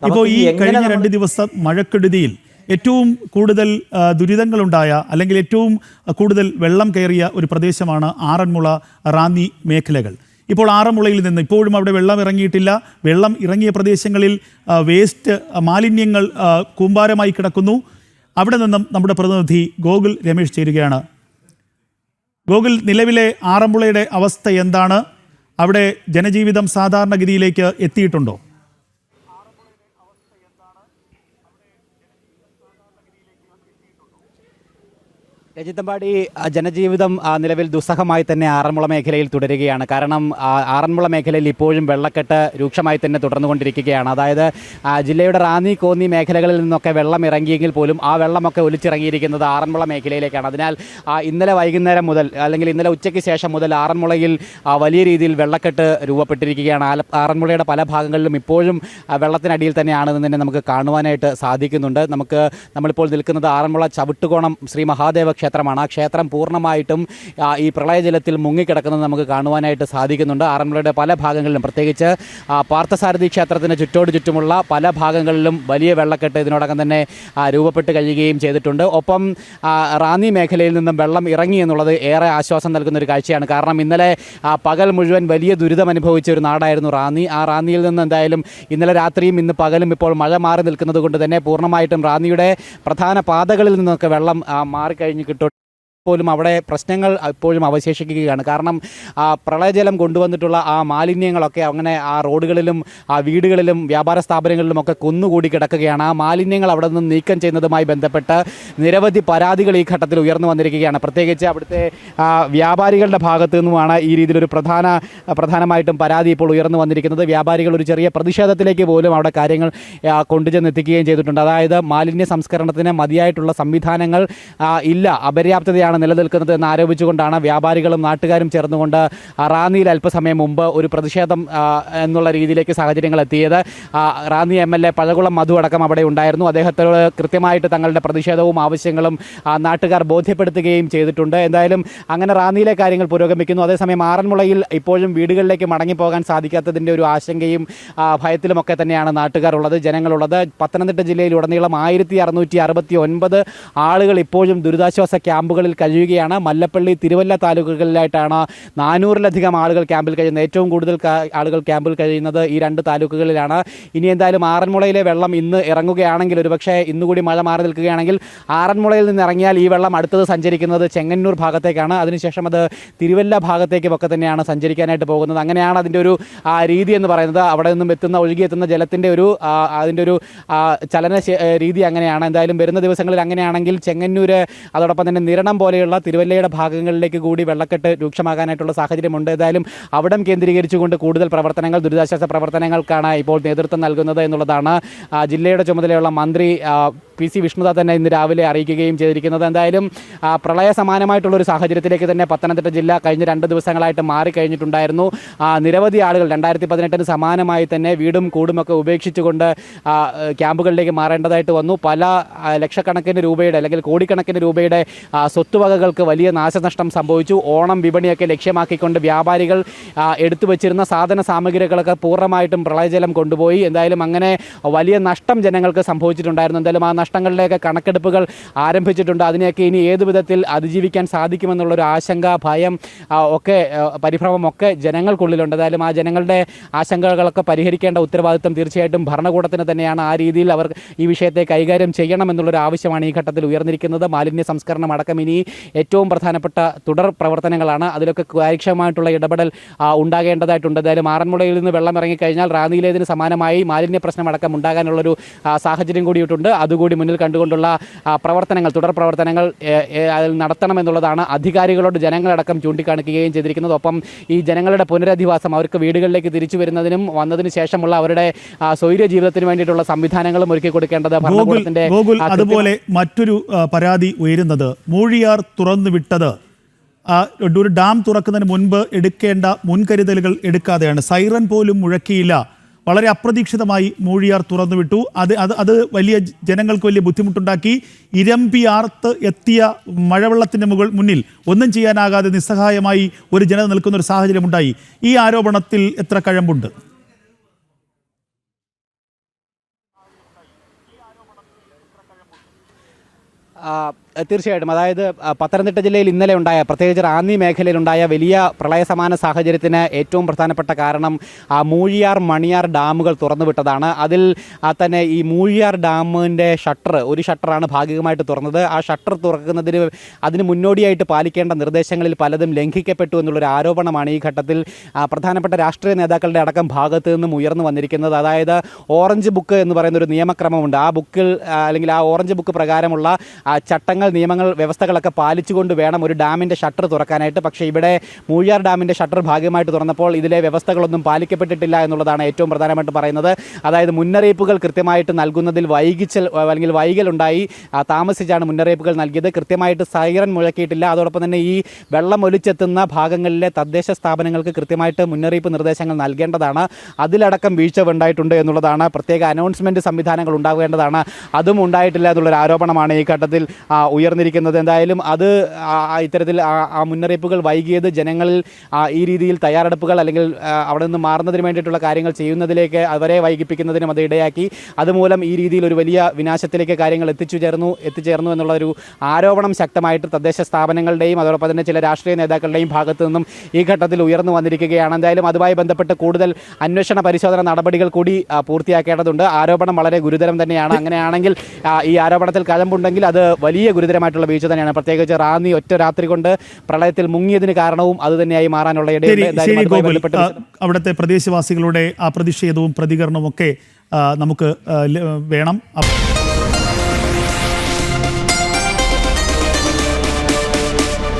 ഇപ്പോൾ ഈ കഴിഞ്ഞ 2 ദിവസം മഴക്കെടുതിയിൽ ഏറ്റവും കൂടുതൽ ദുരിതങ്ങളുണ്ടായ അല്ലെങ്കിൽ ഏറ്റവും കൂടുതൽ വെള്ളം കയറിയ ഒരു പ്രദേശമാണ് ആറന്മുള റാന്നി മേഖലകൾ. ഇപ്പോൾ ആറന്മുളയിൽ നിന്ന് ഇപ്പോഴും അവിടെ വെള്ളം ഇറങ്ങിയിട്ടില്ല. വെള്ളം ഇറങ്ങിയ പ്രദേശങ്ങളിൽ വേസ്റ്റ് മാലിന്യങ്ങൾ കൂമ്പാരമായി കിടക്കുന്നു. അവിടെ നിന്നും നമ്മുടെ പ്രതിനിധി ഗോകുൽ രമേശ് ചേരുകയാണ്. ഗോകുൽ, നിലവിലെ ആറന്മുളയുടെ അവസ്ഥ എന്താണ്? അവിടെ ജനജീവിതം സാധാരണഗതിയിലേക്ക് എത്തിയിട്ടുണ്ടോ? രജിത്തമ്പാടി, ജനജീവിതം നിലവിൽ ദുസ്സഹമായി തന്നെ ആറന്മുള മേഖലയിൽ തുടരുകയാണ്. കാരണം ആറന്മുള മേഖലയിൽ ഇപ്പോഴും വെള്ളക്കെട്ട് രൂക്ഷമായി തന്നെ തുടർന്നുകൊണ്ടിരിക്കുകയാണ്. അതായത് ജില്ലയുടെ റാന്നി കോന്നി മേഖലകളിൽ നിന്നൊക്കെ വെള്ളം ഇറങ്ങിയെങ്കിൽ പോലും ആ വെള്ളമൊക്കെ ഒലിച്ചിറങ്ങിയിരിക്കുന്നത് ആറന്മുള മേഖലയിലേക്കാണ്. അതിനാൽ ഇന്നലെ വൈകുന്നേരം മുതൽ അല്ലെങ്കിൽ ഇന്നലെ ഉച്ചയ്ക്ക് ശേഷം മുതൽ ആറന്മുളയിൽ വലിയ രീതിയിൽ വെള്ളക്കെട്ട് രൂപപ്പെട്ടിരിക്കുകയാണ്. ആറന്മുളയുടെ പല ഭാഗങ്ങളിലും ഇപ്പോഴും വെള്ളത്തിനടിയിൽ തന്നെയാണെന്ന് തന്നെ നമുക്ക് കാണുവാനായിട്ട് സാധിക്കുന്നുണ്ട്. നമ്മളിപ്പോൾ നിൽക്കുന്നത് ആറന്മുള ചവിട്ടുകോണം ശ്രീ മഹാദേവ ക്ഷേത്രമാണ്. ആ ക്ഷേത്രം പൂർണ്ണമായിട്ടും ഈ പ്രളയജലത്തിൽ മുങ്ങിക്കിടക്കുന്നത് നമുക്ക് കാണുവാനായിട്ട് സാധിക്കുന്നുണ്ട്. ആറന്മുളയുടെ പല ഭാഗങ്ങളിലും, പ്രത്യേകിച്ച് പാർത്ഥസാരഥി ക്ഷേത്രത്തിന് ചുറ്റുമുള്ള പല ഭാഗങ്ങളിലും വലിയ വെള്ളക്കെട്ട് ഇതിനോടകം തന്നെ രൂപപ്പെട്ട് കഴിയുകയും ചെയ്തിട്ടുണ്ട്. ഒപ്പം റാന്നി മേഖലയിൽ നിന്നും വെള്ളം ഇറങ്ങി എന്നുള്ളത് ഏറെ ആശ്വാസം നൽകുന്ന ഒരു കാഴ്ചയാണ്. കാരണം ഇന്നലെ പകൽ മുഴുവൻ വലിയ ദുരിതം അനുഭവിച്ച ഒരു നാടായിരുന്നു റാന്നി. ആ റാന്നിയിൽ നിന്ന് എന്തായാലും ഇന്നലെ രാത്രിയും ഇന്ന് പകലും ഇപ്പോൾ മഴ മാറി നിൽക്കുന്നത് കൊണ്ട് തന്നെ പൂർണ്ണമായിട്ടും റാന്നിയുടെ പ്രധാന പാതകളിൽ നിന്നൊക്കെ വെള്ളം മാറിക്കഴിഞ്ഞു പോലും അവിടെ പ്രശ്നങ്ങൾ ഇപ്പോഴും അവശേഷിക്കുകയാണ്. കാരണം പ്രളയജലം കൊണ്ടുവന്നിട്ടുള്ള ആ മാലിന്യങ്ങളൊക്കെ അങ്ങനെ ആ റോഡുകളിലും ആ വീടുകളിലും വ്യാപാര സ്ഥാപനങ്ങളിലുമൊക്കെ കുന്നുകൂടി കിടക്കുകയാണ്. ആ മാലിന്യങ്ങൾ അവിടെ നിന്ന് നീക്കം ചെയ്യുന്നതുമായി ബന്ധപ്പെട്ട് നിരവധി പരാതികൾ ഈ ഘട്ടത്തിൽ ഉയർന്നു വന്നിരിക്കുകയാണ്. പ്രത്യേകിച്ച് അവിടുത്തെ വ്യാപാരികളുടെ ഭാഗത്തു നിന്നുമാണ് ഈ രീതിയിലൊരു പ്രധാനമായിട്ടും പരാതി ഇപ്പോൾ ഉയർന്നു വന്നിരിക്കുന്നത്. വ്യാപാരികൾ ഒരു ചെറിയ പ്രതിഷേധത്തിലേക്ക് പോലും അവിടെ കാര്യങ്ങൾ കൊണ്ടുചെന്നെത്തിക്കുകയും ചെയ്തിട്ടുണ്ട്. അതായത് മാലിന്യ സംസ്കരണത്തിന് മതിയായിട്ടുള്ള സംവിധാനങ്ങൾ ഇല്ല, അപര്യാപ്തതയാണ് നിലനിൽക്കുന്നത് എന്ന് ആരോപിച്ചുകൊണ്ടാണ് വ്യാപാരികളും നാട്ടുകാരും ചേർന്നുകൊണ്ട് റാന്നിയിൽ അല്പസമയം മുമ്പ് ഒരു പ്രതിഷേധം എന്നുള്ള രീതിയിലേക്ക് സാഹചര്യങ്ങൾ എത്തിയത്. റാന്നി MLA പഴകുളം മധു അടക്കം അവിടെ ഉണ്ടായിരുന്നു. അദ്ദേഹത്തോട് കൃത്യമായിട്ട് തങ്ങളുടെ പ്രതിഷേധവും ആവശ്യങ്ങളും നാട്ടുകാർ ബോധ്യപ്പെടുത്തുകയും ചെയ്തിട്ടുണ്ട്. എന്തായാലും അങ്ങനെ റാന്നിയിലെ കാര്യങ്ങൾ പുരോഗമിക്കുന്നു. അതേസമയം ആറന്മുളയിൽ ഇപ്പോഴും വീടുകളിലേക്ക് മടങ്ങിപ്പോകാൻ സാധിക്കാത്തതിൻ്റെ ഒരു ആശങ്കയും ഭയത്തിലുമൊക്കെ തന്നെയാണ് നാട്ടുകാർ ഉള്ളത്, ജനങ്ങളുള്ളത്. പത്തനംതിട്ട ജില്ലയിലുടനീളം 1669 ആളുകൾ ഇപ്പോഴും ദുരിതാശ്വാസ ക്യാമ്പുകളിൽ കഴിയുകയാണ്. മല്ലപ്പള്ളി, തിരുവല്ല താലൂക്കുകളിലായിട്ടാണ് 400-ലധികം ആളുകൾ ക്യാമ്പിൽ കഴിയുന്നത്. ഏറ്റവും കൂടുതൽ ആളുകൾ ക്യാമ്പിൽ കഴിയുന്നത് ഈ 2 താലൂക്കുകളിലാണ്. ഇനി എന്തായാലും ആറന്മുളയിലെ വെള്ളം ഇന്ന് ഇറങ്ങുകയാണെങ്കിൽ, ഒരുപക്ഷെ ഇന്നുകൂടി മഴ മാറി നിൽക്കുകയാണെങ്കിൽ ആറന്മുളയിൽ നിന്ന് ഇറങ്ങിയാൽ ഈ വെള്ളം അടുത്തത് സഞ്ചരിക്കുന്നത് ചെങ്ങന്നൂർ ഭാഗത്തേക്കാണ്. അതിനുശേഷം അത് തിരുവല്ല ഭാഗത്തേക്കുമൊക്കെ തന്നെയാണ് സഞ്ചരിക്കാനായിട്ട് പോകുന്നത്. അങ്ങനെയാണ് അതിൻ്റെ ഒരു രീതി എന്ന് പറയുന്നത്. അവിടെ നിന്നും ഒഴുകിയെത്തുന്ന ജലത്തിൻ്റെ അതിൻ്റെ ഒരു ചലന രീതി അങ്ങനെയാണ്. എന്തായാലും വരുന്ന ദിവസങ്ങളിൽ അങ്ങനെയാണെങ്കിൽ ചെങ്ങന്നൂർ, അതോടൊപ്പം തന്നെ നിരണം പോലെയുള്ള തിരുവല്ലയുടെ ഭാഗങ്ങളിലേക്ക് കൂടി വെള്ളക്കെട്ട് രൂക്ഷമാകാനായിട്ടുള്ള സാഹചര്യമുണ്ട്. ഏതായാലും അവിടം കേന്ദ്രീകരിച്ചുകൊണ്ട് കൂടുതൽ പ്രവർത്തനങ്ങൾ, ദുരിതാശ്വാസ പ്രവർത്തനങ്ങൾക്കാണ് ഇപ്പോൾ നേതൃത്വം നൽകുന്നത് എന്നുള്ളതാണ് ജില്ലയുടെ ചുമതലയുള്ള മന്ത്രി PC വിഷ്ണുദാസ് തന്നെ ഇന്ന് രാവിലെ അറിയിക്കുകയും ചെയ്തിരിക്കുന്നത്. എന്തായാലും പ്രളയ സമാനമായിട്ടുള്ളൊരു സാഹചര്യത്തിലേക്ക് തന്നെ പത്തനംതിട്ട ജില്ല കഴിഞ്ഞ 2 ദിവസങ്ങളായിട്ട് മാറിക്കഴിഞ്ഞിട്ടുണ്ടായിരുന്നു. നിരവധി ആളുകൾ 2018 സമാനമായി തന്നെ വീടും കൂടുമൊക്കെ ഉപേക്ഷിച്ചുകൊണ്ട് ക്യാമ്പുകളിലേക്ക് മാറേണ്ടതായിട്ട് വന്നു. പല ലക്ഷക്കണക്കിന് രൂപയുടെ അല്ലെങ്കിൽ കോടിക്കണക്കിന് രൂപയുടെ സ്വത്തുവകകൾക്ക് വലിയ നാശനഷ്ടം സംഭവിച്ചു. ഓണം വിപണിയൊക്കെ ലക്ഷ്യമാക്കിക്കൊണ്ട് വ്യാപാരികൾ എടുത്തു വച്ചിരുന്ന സാധന സാമഗ്രികളൊക്കെ പൂർണ്ണമായിട്ടും പ്രളയജലം കൊണ്ടുപോയി. എന്തായാലും അങ്ങനെ വലിയ നഷ്ടം ജനങ്ങൾക്ക് സംഭവിച്ചിട്ടുണ്ടായിരുന്നു. എന്തായാലും ആ നഷ്ടങ്ങളിലേക്ക് കണക്കെടുപ്പുകൾ ആരംഭിച്ചിട്ടുണ്ട്. അതിനെയൊക്കെ ഇനി ഏതു വിധത്തിൽ അതിജീവിക്കാൻ സാധിക്കുമെന്നുള്ളൊരു ആശങ്ക, ഭയം ഒക്കെ, പരിഭ്രമമൊക്കെ ജനങ്ങൾക്കുള്ളിലുണ്ട്. എന്തായാലും ആ ജനങ്ങളുടെ ആശങ്കകളൊക്കെ പരിഹരിക്കേണ്ട ഉത്തരവാദിത്വം തീർച്ചയായിട്ടും ഭരണകൂടത്തിന് തന്നെയാണ്. ആ രീതിയിൽ അവർ ഈ വിഷയത്തെ കൈകാര്യം ചെയ്യണമെന്നുള്ളൊരു ആവശ്യമാണ് ഈ ഘട്ടത്തിൽ ഉയർന്നിരിക്കുന്നത്. മാലിന്യ സംസ്കരണം അടക്കം ഇനി ഏറ്റവും പ്രധാനപ്പെട്ട തുടർ പ്രവർത്തനങ്ങളാണ്. അതിലൊക്കെ കാര്യക്ഷമമായിട്ടുള്ള ഇടപെടൽ ഉണ്ടാകേണ്ടതായിട്ടുണ്ട്. എന്തായാലും ആറന്മുളയിൽ നിന്ന് വെള്ളം ഇറങ്ങിക്കഴിഞ്ഞാൽ റാന്നിയിലേതിന് സമാനമായി മാലിന്യ പ്രശ്നം അടക്കം ഉണ്ടാകാനുള്ളൊരു സാഹചര്യം കൂടിയിട്ടുണ്ട്. അതുകൂടി മുന്നിൽ കണ്ടുകൊണ്ടുള്ള പ്രവർത്തനങ്ങൾ, തുടർ പ്രവർത്തനങ്ങൾ അതിൽ നടത്തണമെന്നുള്ളതാണ് അധികാരികളോട് ജനങ്ങളടക്കം ചൂണ്ടിക്കാണിക്കുകയും ചെയ്തിരിക്കുന്നത്. ഒപ്പം ഈ ജനങ്ങളുടെ പുനരധിവാസം, അവർക്ക് വീടുകളിലേക്ക് തിരിച്ചു വരുന്നതിനും വന്നതിന് ശേഷമുള്ള അവരുടെ സ്വൈര്യ ജീവിതത്തിന് വേണ്ടിയിട്ടുള്ള സംവിധാനങ്ങളും ഒരുക്കി കൊടുക്കേണ്ടത് ഭരണകൂടത്തിന്റെ. അതുപോലെ മറ്റൊരു പരാതി ഉയരുന്നത് മൂഴിയാർ തുറന്നുവിട്ടത് ഒരു ഡാം തുറക്കുന്നതിന് മുൻപ് എടുക്കേണ്ട മുൻകരുതലുകൾ എടുക്കാതെയാണ്. സൈറൻ പോലും മുഴക്കിയില്ല. വളരെ അപ്രതീക്ഷിതമായി മൂഴിയാർ തുറന്നുവിട്ടു. അത് വലിയ ജനങ്ങൾക്ക് വലിയ ബുദ്ധിമുട്ടുണ്ടാക്കി. ഇരമ്പിയാർത്ത് എത്തിയ മഴവെള്ളത്തിൻ്റെ മുന്നിൽ ഒന്നും ചെയ്യാനാകാതെ നിസ്സഹായമായി ഒരു ജനത നിൽക്കുന്ന ഒരു സാഹചര്യമുണ്ടായി. ഈ ആരോപണത്തിൽ എത്ര കഴമ്പുണ്ട്? തീർച്ചയായിട്ടും. അതായത് പത്തനംതിട്ട ജില്ലയിൽ ഇന്നലെ ഉണ്ടായ, പ്രത്യേകിച്ച് റാന്നി മേഖലയിലുണ്ടായ വലിയ പ്രളയസമാന സാഹചര്യത്തിന് ഏറ്റവും പ്രധാനപ്പെട്ട കാരണം മൂഴിയാർ, മണിയാർ ഡാമുകൾ തുറന്നുവിട്ടതാണ്. അതിൽ തന്നെ ഈ മൂഴിയാർ ഡാമിൻ്റെ ഒരു ഷട്ടറാണ് ഭാഗികമായിട്ട് തുറന്നത്. ആ ഷട്ടർ അതിന് മുന്നോടിയായിട്ട് പാലിക്കേണ്ട നിർദ്ദേശങ്ങളിൽ പലതും ലംഘിക്കപ്പെട്ടു എന്നുള്ളൊരു ആരോപണമാണ് ഈ ഘട്ടത്തിൽ പ്രധാനപ്പെട്ട രാഷ്ട്രീയ നേതാക്കളുടെ അടക്കം ഭാഗത്തു നിന്നും ഉയർന്നു വന്നിരിക്കുന്നത്. അതായത് ഓറഞ്ച് ബുക്ക് എന്ന് പറയുന്ന ഒരു നിയമക്രമമുണ്ട്. ആ ബുക്കിൽ അല്ലെങ്കിൽ ആ ഓറഞ്ച് ബുക്ക് പ്രകാരമുള്ള ചട്ടങ്ങൾ, നിയമങ്ങൾ, വ്യവസ്ഥകളൊക്കെ പാലിച്ചുകൊണ്ട് വേണം ഒരു ഡാമിൻ്റെ ഷട്ടർ തുറക്കാനായിട്ട്. പക്ഷേ ഇവിടെ മൂഴിയാർ ഡാമിൻ്റെ ഷട്ടർ ഭാഗികമായിട്ട് തുറന്നപ്പോൾ ഇതിലെ വ്യവസ്ഥകളൊന്നും പാലിക്കപ്പെട്ടിട്ടില്ല എന്നുള്ളതാണ് ഏറ്റവും പ്രധാനമായിട്ട് പറയുന്നത്. അതായത് മുന്നറിയിപ്പുകൾ കൃത്യമായിട്ട് നൽകുന്നതിൽ വൈകലുണ്ടായി, താമസിച്ചാണ് മുന്നറിയിപ്പുകൾ നൽകിയത്. കൃത്യമായിട്ട് സൈറൻ മുഴക്കിയിട്ടില്ല. അതോടൊപ്പം തന്നെ ഈ വെള്ളം ഒലിച്ചെത്തുന്ന ഭാഗങ്ങളിലെ തദ്ദേശ സ്ഥാപനങ്ങൾക്ക് കൃത്യമായിട്ട് മുന്നറിയിപ്പ് നിർദ്ദേശങ്ങൾ നൽകേണ്ടതാണ്. അതിലടക്കം വീഴ്ച ഉണ്ടായിട്ടുണ്ട് എന്നുള്ളതാണ്. പ്രത്യേക അനൗൺസ്മെൻറ്റ് സംവിധാനങ്ങൾ ഉണ്ടാകേണ്ടതാണ്. അതും ഉണ്ടായിട്ടില്ല എന്നുള്ളൊരു ആരോപണമാണ് ഈ ഘട്ടത്തിൽ ഉയർന്നിരിക്കുന്നത്. എന്തായാലും അത് ഇത്തരത്തിൽ ആ മുന്നറിയിപ്പുകൾ വൈകിയത് ജനങ്ങളിൽ ഈ രീതിയിൽ തയ്യാറെടുപ്പുകൾ അല്ലെങ്കിൽ അവിടെ നിന്ന് മാറുന്നതിന് വേണ്ടിയിട്ടുള്ള കാര്യങ്ങൾ ചെയ്യുന്നതിലേക്ക് അവരെ വൈകിപ്പിക്കുന്നതിനും അത് ഇടയാക്കി. അതുമൂലം ഈ രീതിയിൽ ഒരു വലിയ വിനാശത്തിലേക്ക് കാര്യങ്ങൾ എത്തിച്ചേർന്നു എന്നുള്ളൊരു ആരോപണം ശക്തമായിട്ട് തദ്ദേശ സ്ഥാപനങ്ങളുടെയും അതോടൊപ്പം തന്നെ ചില രാഷ്ട്രീയ നേതാക്കളുടെയും ഭാഗത്തു നിന്നും ഈ ഘട്ടത്തിൽ ഉയർന്നു വന്നിരിക്കുകയാണ്. എന്തായാലും അതുമായി ബന്ധപ്പെട്ട് കൂടുതൽ അന്വേഷണ പരിശോധന നടപടികൾ കൂടി പൂർത്തിയാക്കേണ്ടതുണ്ട്. ആരോപണം വളരെ ഗുരുതരം തന്നെയാണ്. അങ്ങനെയാണെങ്കിൽ ഈ ആരോപണത്തിൽ കഴമ്പുണ്ടെങ്കിൽ അത് വലിയ ഗുരുതരമായിട്ടുള്ള വീഴ്ച തന്നെയാണ്. പ്രത്യേകിച്ച് റാന്നി ഒറ്റ രാത്രി കൊണ്ട് പ്രളയത്തിൽ മുങ്ങിയതിന് കാരണവും അതുതന്നെയായി മാറാനുള്ള ഇടയുണ്ട്. അവിടുത്തെ പ്രദേശവാസികളുടെ ആ പ്രതിഷേധവും പ്രതികരണവും ഒക്കെ നമുക്ക് വേണം.